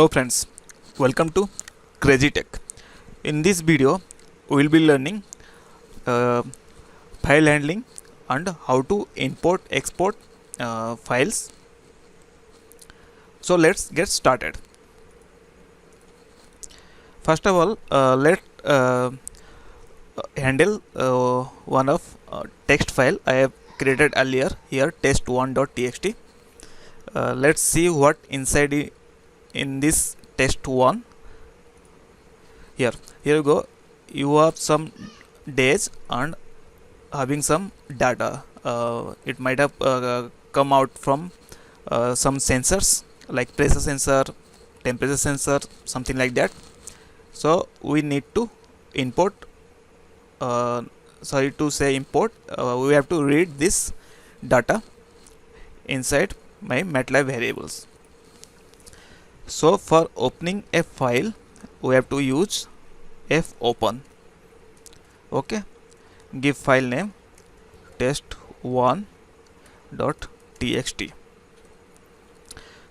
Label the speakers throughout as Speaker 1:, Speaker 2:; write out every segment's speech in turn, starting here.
Speaker 1: Hello friends, welcome to Crazy Tech. In this video, we will be learning uh, file handling and how to import export files. So let's get started. First of all, let's handle one of text file I have created earlier here, test1.txt. Let's see what inside in this test1. Here you go. You have some days and having some data. It might have come out from some sensors like pressure sensor, temperature sensor, something like that. So we need to import. Sorry to say import. We have to read this data inside my MATLAB variables. So for opening a file, we have to use fopen. Okay, give file name test1.txt.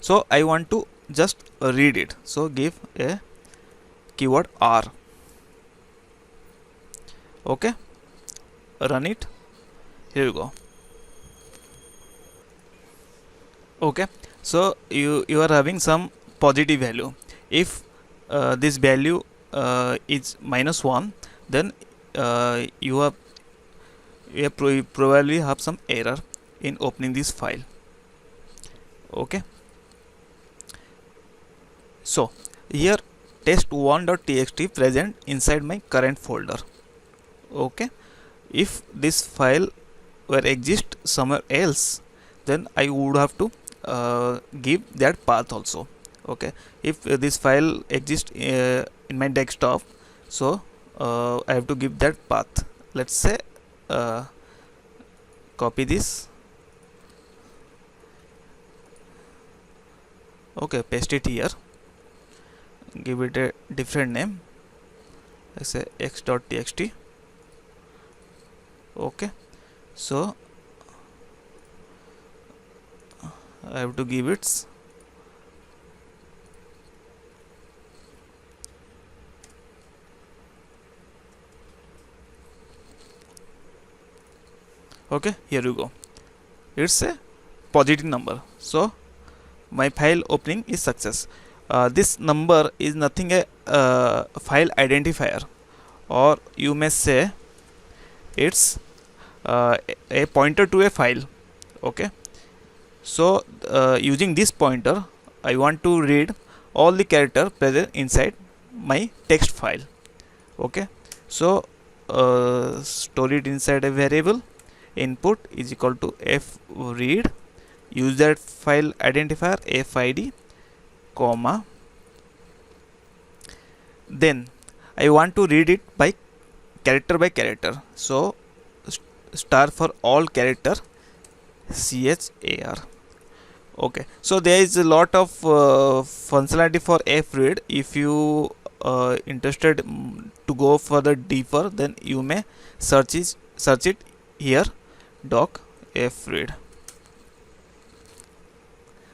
Speaker 1: so I want to just read it, so give a keyword R. Okay, run it. Here you go. Okay, so you are having some positive value. If this value is -1, then you probably have some error in opening this file. Okay, so here test1.txt present inside my current folder. Okay, if this file were exist somewhere else, then I would have to give that path also. Okay, if this file exists in my desktop, so I have to give that path. Let's say copy this. Okay, paste it here, give it a different name, let's say x.txt. Okay, so I have to give it okay. Here you go, it's a positive number, so my file opening is success. This number is nothing a file identifier, or you may say it's a pointer to a file. Okay, so using this pointer I want to read all the character present inside my text file. Okay, so store it inside a variable. Input is equal to fread, use that file identifier fid, comma, then I want to read it by character, so star for all character char. Okay, so there is a lot of functionality for fread. If you interested to go further deeper, then you may search it here, doc fread.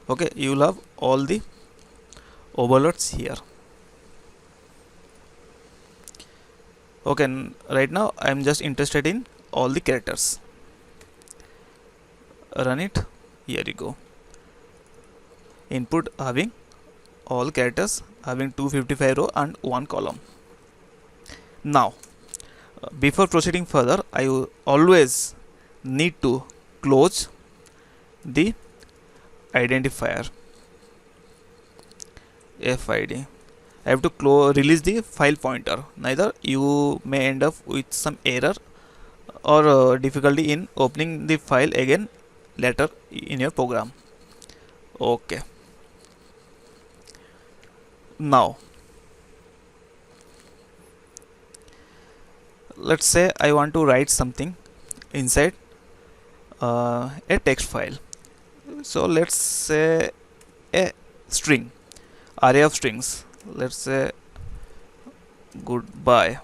Speaker 1: Okay, you will have all the overloads here. Okay, right now I am just interested in all the characters. Run it. Here you go. Input having all characters, having 255 row and 1 column. Now before proceeding further, I always need to close the identifier fid. I have to release the file pointer, neither you may end up with some error or difficulty in opening the file again later in your program. Okay, now let's say I want to write something inside a text file. So let's say a string, array of strings. Let's say goodbye,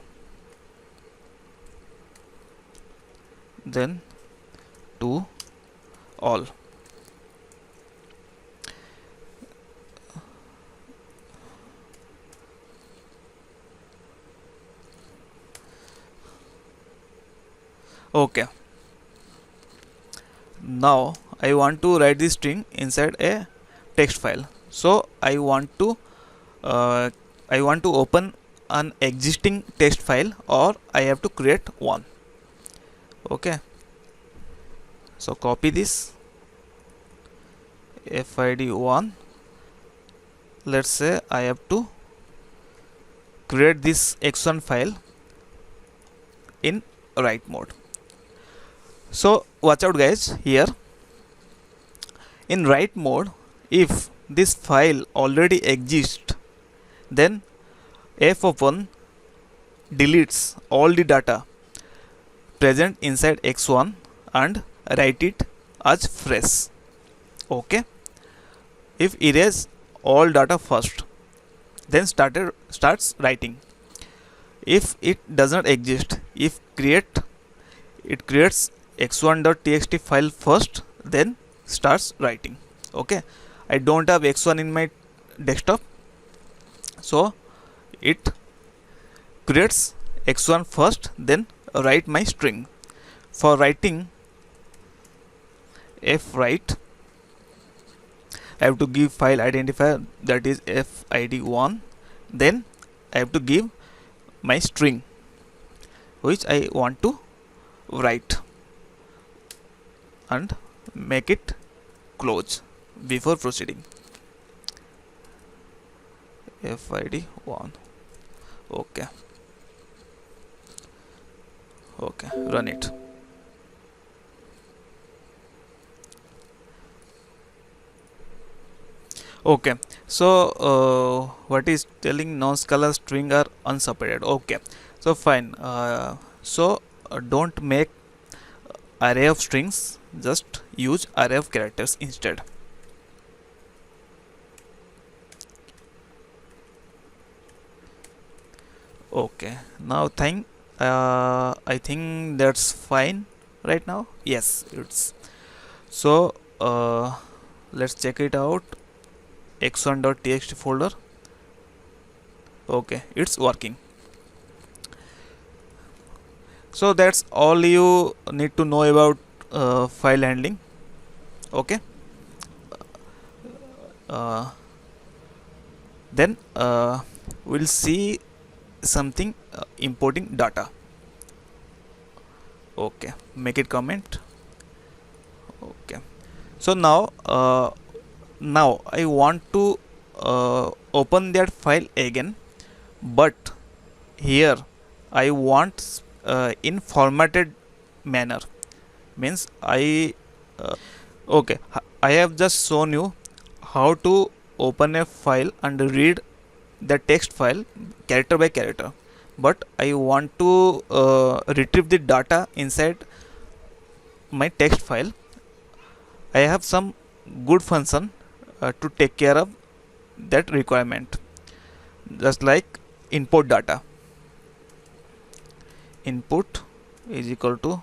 Speaker 1: then to all. Okay, now I want to write this string inside a text file. So uh, I want to open an existing text file, or I have to create one. Okay, so copy this fid1. Let's say I have to create this x1 file in write mode. So watch out guys, here in write mode, if this file already exists, then fopen deletes all the data present inside x1 and write it as fresh. Okay, if erase all data first, then starts writing. If it does not exist, if it creates x1.txt file first, then starts writing. Okay, I don't have x1 in my desktop, so it creates x1 first, then write my string. For writing fwrite, I have to give file identifier, that is fid1. Then I have to give my string which I want to write and make it close before proceeding. fid1. Okay, okay, run it. Okay, so what is telling non-scalar string are unseparated. Okay, so fine. Don't make array of strings, just use array of characters instead. Okay, now I think that's fine right now. Yes, it's so. Let's check it out. x1.txt folder. Okay, it's working. So that's all you need to know about file handling. Okay, then we'll see something importing data. Okay, make it comment. Okay, so now I want to open that file again, but here I want in formatted manner. Means okay, I have just shown you how to open a file and read the text file character by character, but I want to retrieve the data inside my text file. I have some good function to take care of that requirement, just like input data. Input is equal to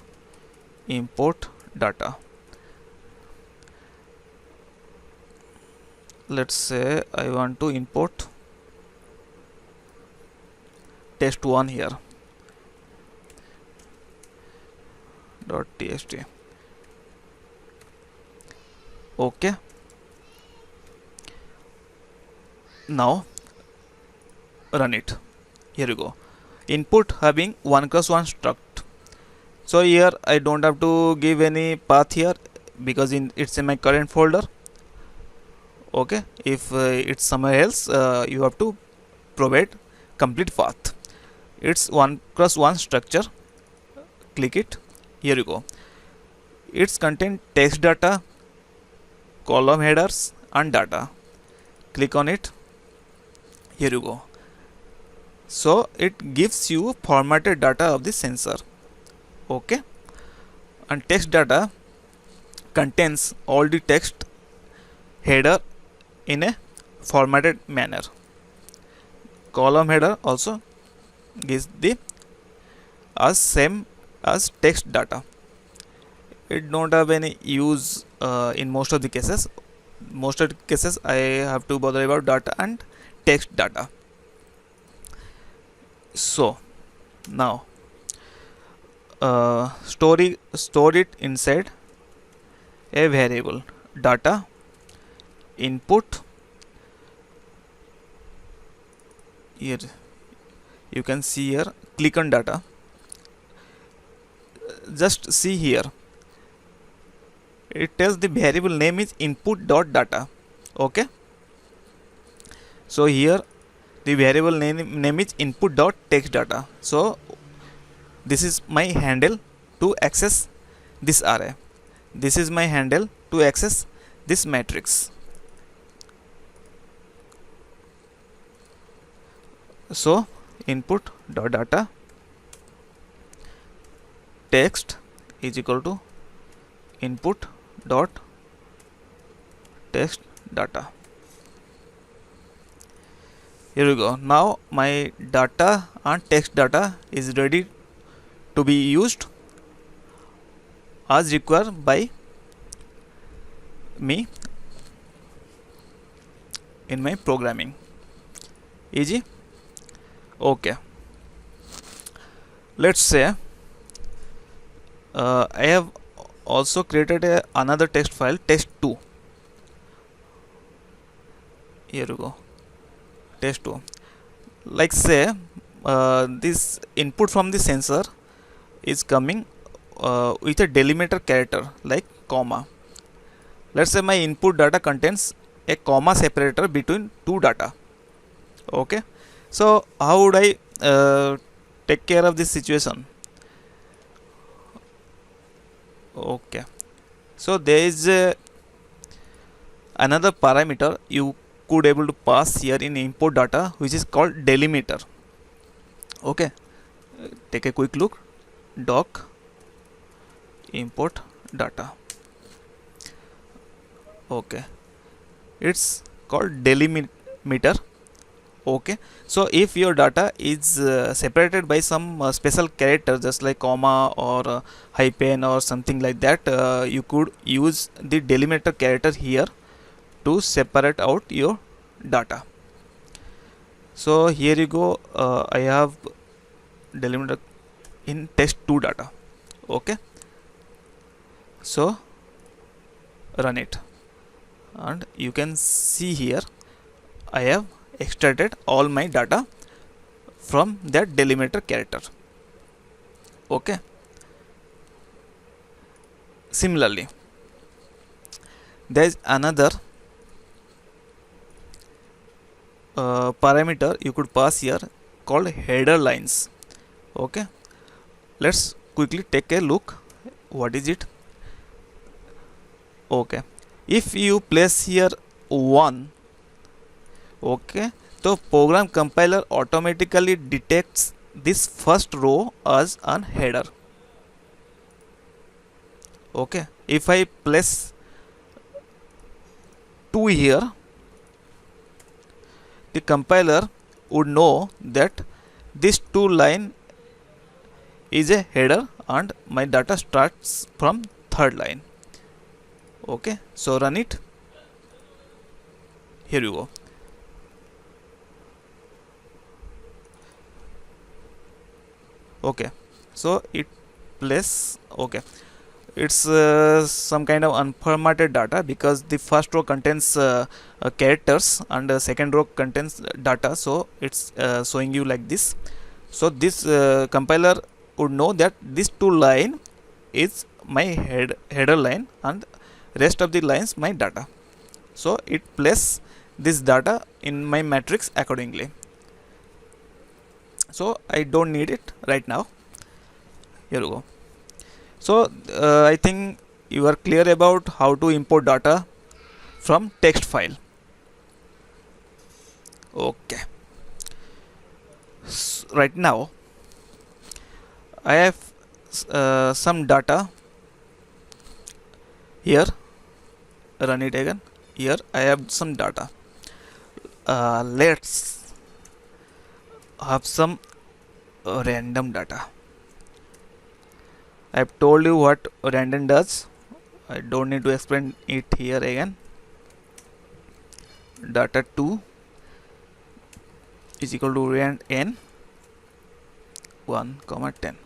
Speaker 1: import data. Let's say I want to import test1 here .txt. Okay, now run it. Here you go. Input having 1+1 struct. So here I don't have to give any path here because it's in my current folder. Okay, if it's somewhere else, you have to provide complete path. It's 1+1 structure. Click it. Here you go. It's contain text data, column headers and data. Click on it. Here you go. So it gives you formatted data of the sensor. Okay, and text data contains all the text header in a formatted manner. Column header also gives the as same as text data. It don't have any use in most of the cases. Most of the cases I have to bother about data and text data. So now store it inside a variable data input. Here you can see here, click on data. Just see here, it tells the variable name is input dot data. Okay, so here the variable name is input dot text data. So this is my handle to access this array, this is my handle to access this matrix. So input dot data text is equal to input dot text data. Here we go. Now my data and text data is ready to be used as required by me in my programming. Easy. Okay, let's say I have also created another text file, test2. Here we go, test2. Like say this input from the sensor is coming with a delimiter character like comma. Let's say my input data contains a comma separator between two data. Okay, so how would I take care of this situation? Okay, so there is another parameter you could able to pass here in import data, which is called delimiter. Okay, take a quick look, doc import data. Okay, it's called delimiter. Okay, so if your data is separated by some special character just like comma or hyphen or something like that, you could use the delimiter character here to separate out your data. So here you go, I have delimiter in test2 data. Okay, so run it and you can see here I have extracted all my data from that delimiter character. Okay, similarly there is another parameter you could pass here called header lines. Okay, let's quickly take a look what is it. Okay, if you place here 1, okay, so program compiler automatically detects this first row as an header. Okay, if I place 2 here, the compiler would know that this 2 line is a header and my data starts from 3rd line. Okay, so run it. Here you go. Okay, so it plays. Okay, it's some kind of unformatted data because the first row contains characters and the second row contains data, so it's showing you like this. So this compiler would know that this 2 line is my header line and rest of the lines my data, so it places this data in my matrix accordingly. So I don't need it right now. Here we go. So I think you are clear about how to import data from text file. Okay, right now I have some data here. Run it again. Here I have some data. Let's have some random data. I have told you what random does. I don't need to explain it here again. Data 2 is equal to rand n 1, 10.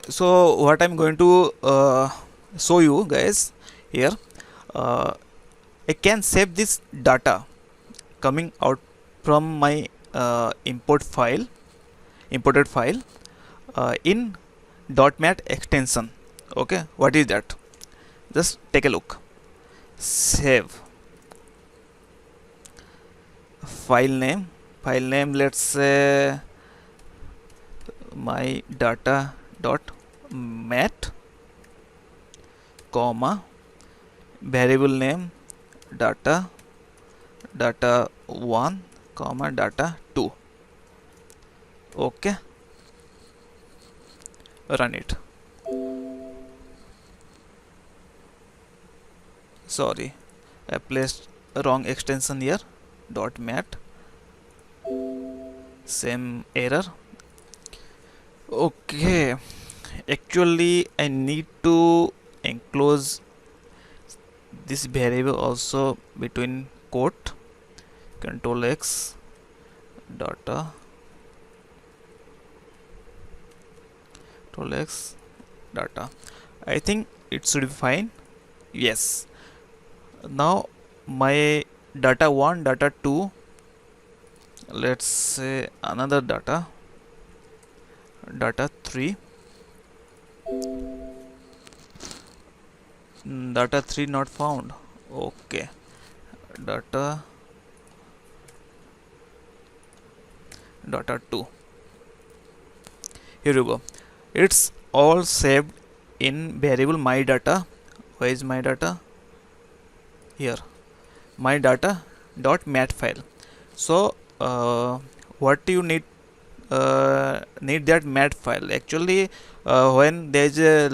Speaker 1: So what I'm going to show you guys here, I can save this data coming out from my imported file in .mat extension. Okay, what is that? Just take a look. Save file name, let's say my data dot mat, comma, variable name data1, comma, data2. Okay, run it. Sorry, I placed wrong extension here. .mat, same error. Okay, actually I need to enclose this variable also between quote, control X, data, control X, data. I think it should be fine. Yes, now my data1, data2, let's say another data3, data3 not found. Okay, data2, here you go. It's all saved in variable my data. Where is my data? Here, my data dot mat file. So what you need that mat file. Actually when there is a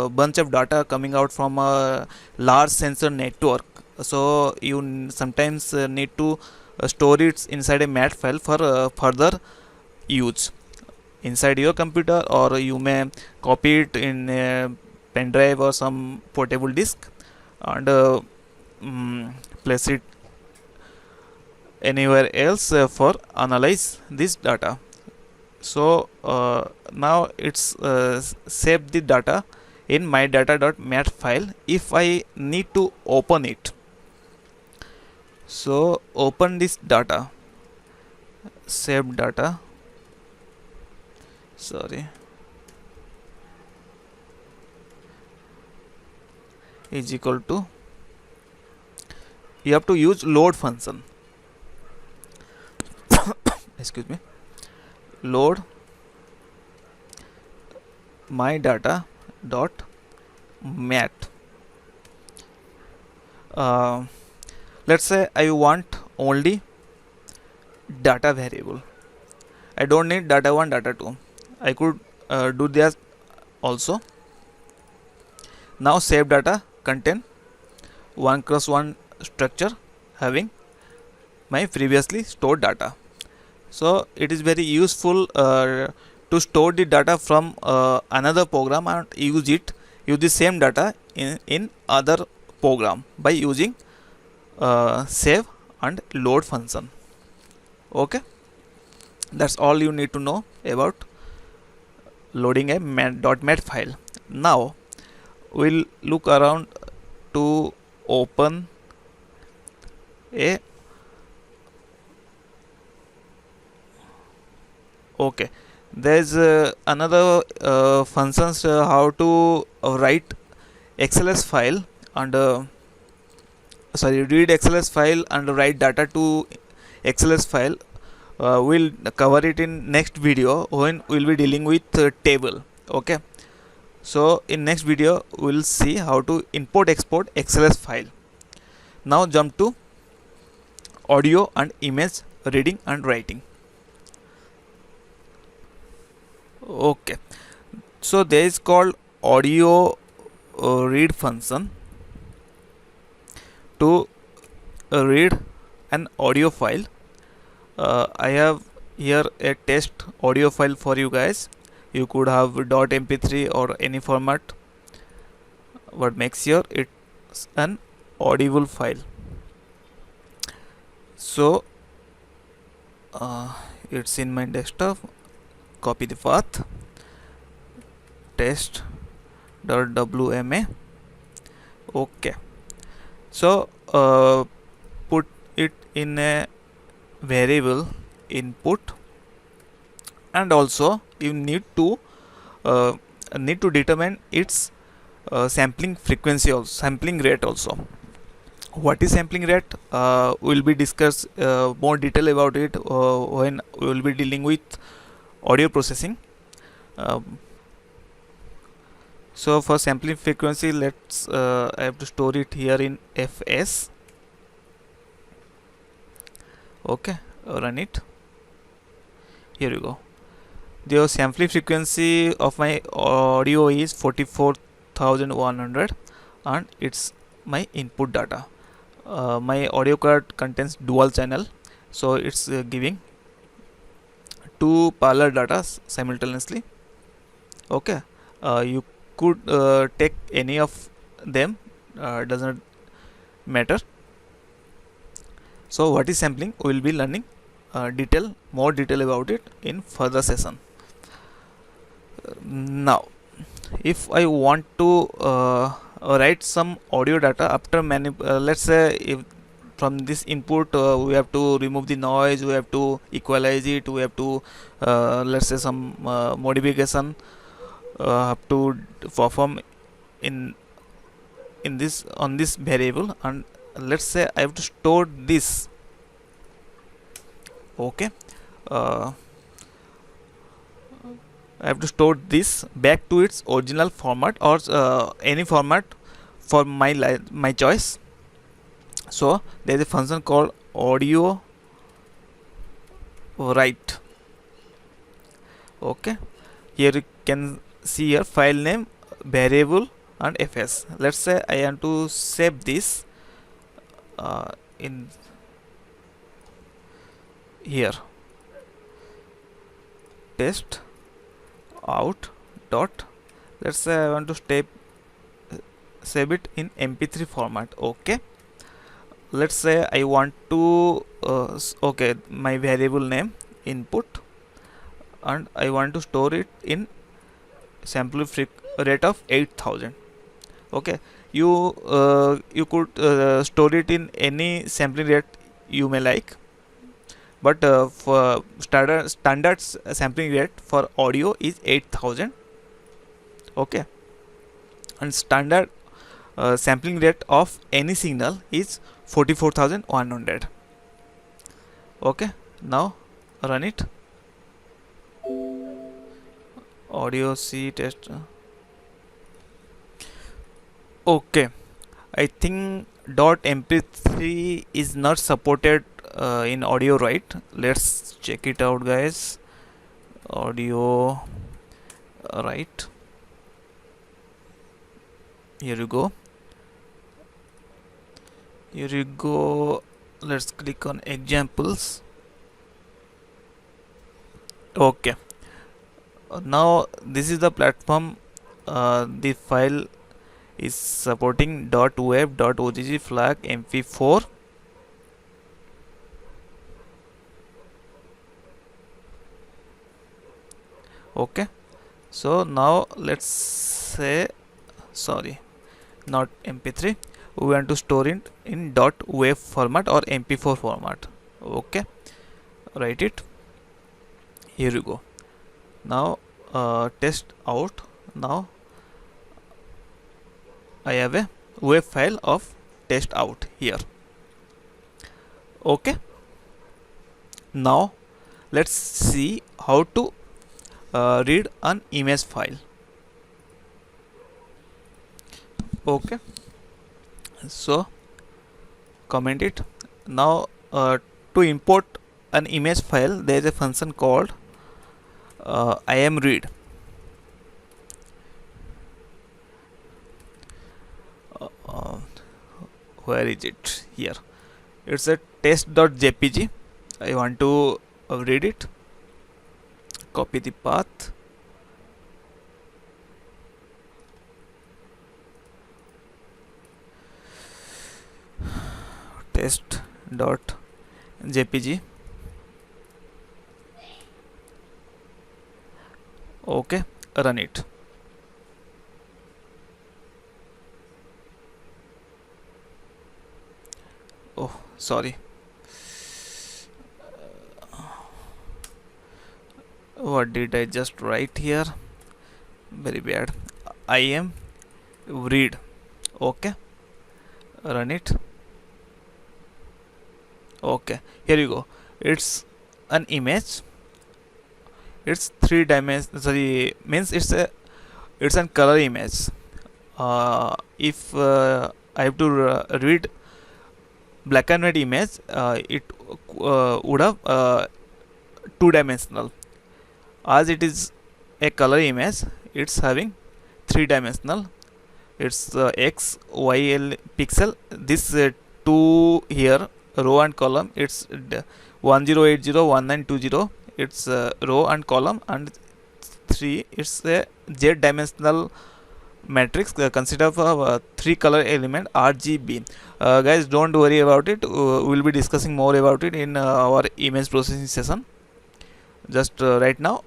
Speaker 1: bunch of data coming out from a large sensor network, so you sometimes need to store it inside a mat file for further use inside your computer, or you may copy it in a pen drive or some portable disk and place it anywhere else for analyze this data. So now it's saved the data in my data.mat file. If I need to open it, so open this data, saved data, sorry, is equal to, you have to use load function. Excuse me, load my data dot mat. Let's say I want only data variable. I don't need data1, data2. I could do this also. Now save data contain 1x1 structure having my previously stored data. So it is very useful to store the data from another program and use the same data in other program by using save and load function. Okay, that's all you need to know about loading a .mat file. Now we'll look around to open a okay, there's another functions how to write XLS file and read XLS file and write data to XLS file. We'll cover it in next video when we'll be dealing with table. Okay, so in next video we'll see how to import export XLS file. Now jump to audio and image reading and writing. Okay, so there is called audio read function to read an audio file. I have here a test audio file for you guys. You could have .mp3 or any format, but make sure it's an audible file. So it's in my desktop. Copy the path, test.wma. Okay, so put it in a variable input, and also you uh, need to determine its sampling frequency, also sampling rate also. What is sampling rate? We'll be discuss more detail about it when we will be dealing with audio processing. Um, so for sampling frequency, let's I have to store it here in fs. Okay, run it. Here you go. The sampling frequency of my audio is 44,100, and it's my input data. My audio card contains dual channel, so it's giving two parallel data simultaneously. Okay, you could take any of them, doesn't matter. So what is sampling, we will be learning more detail about it in further session. Now if I want to write some audio data after let's say if from this input we have to remove the noise, we have to equalize it, we have to let's say some modification have to perform in this on this variable, and let's say I have to store this. Okay, uh, I have to store this back to its original format, or any format for my choice. So there is a function called audio write. Okay, here you can see your file name, variable, and fs. Let's say I want to save this in here, test out dot, let's say I want to save it in mp3 format. Okay, let's say I want to okay, my variable name input, and I want to store it in sample rate of 8,000. Okay, you could store it in any sampling rate you may like, but for standard sampling rate for audio is 8,000. Okay, and standard sampling rate of any signal is 44,100. Okay, now run it. Audio C test. Okay, I think .mp3 is not supported in audio, right? Let's check it out, guys. Audio right, here you go. Here you go. Let's click on examples. Okay, now this is the platform. The file is supporting .web.ogg flag mp4. Okay, so now let's say, sorry, not mp3, we want to store it in .wave format or mp4 format. Okay, write it. Here you go. Now test out. Now I have a wave file of test out here. Okay, now let's see how to read an image file. Okay, so comment it. Now to import an image file, there is a function called imread. Where is it? Here, it's a test.jpg. I want to read it. Copy the path. Test.jpg. Okay, run it. sorry, what did I just write here? Very bad. I am read. Okay, run it. Okay, here you go. It's an image. It's three dimension, sorry, means it's an color image. If I have to read black and white image, it would have two dimensional. As it is a color image, it's having three dimensional. It's x y l pixel. This two here, row and column, it's 10801920. It's row and column, and 3 it's a z dimensional matrix consist of three color element RGB. Guys, don't worry about it. We'll be discussing more about it in our image processing session. Just right now,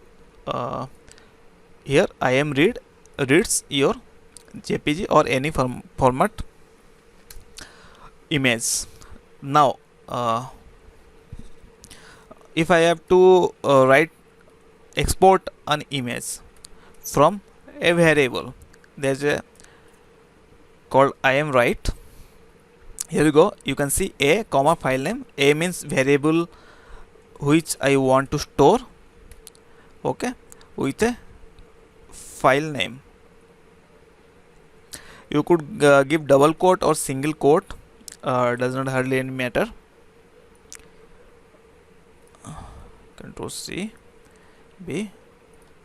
Speaker 1: here I am reads your JPG or any format image. Now if I have to export an image from a variable, there's a called I am write. Here you go. You can see a comma file name. A means variable which I want to store, okay, with a file name. You could give double quote or single quote, does not hardly any matter. Control C B,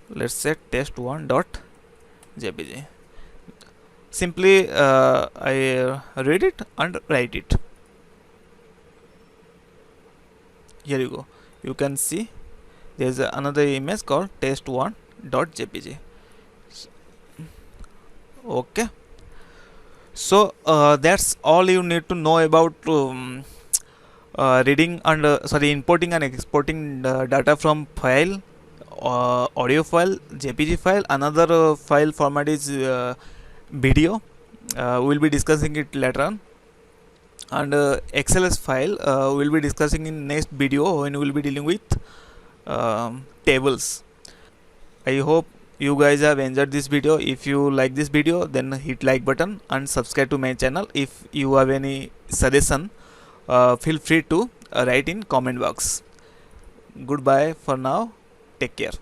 Speaker 1: let's say test1.jpg. Simply I read it and write it. Here you go. You can see there is another image called test1.jpg. Okay, so that's all you need to know about reading and importing and exporting data from file, audio file, JPG file. Another file format is video. We'll be discussing it later on. And XLS file we'll be discussing in next video when we'll be dealing with tables. I hope you guys have enjoyed this video. If you like this video, then hit like button and subscribe to my channel. If you have any suggestion, feel free to write in comment box. Goodbye for now. Take care.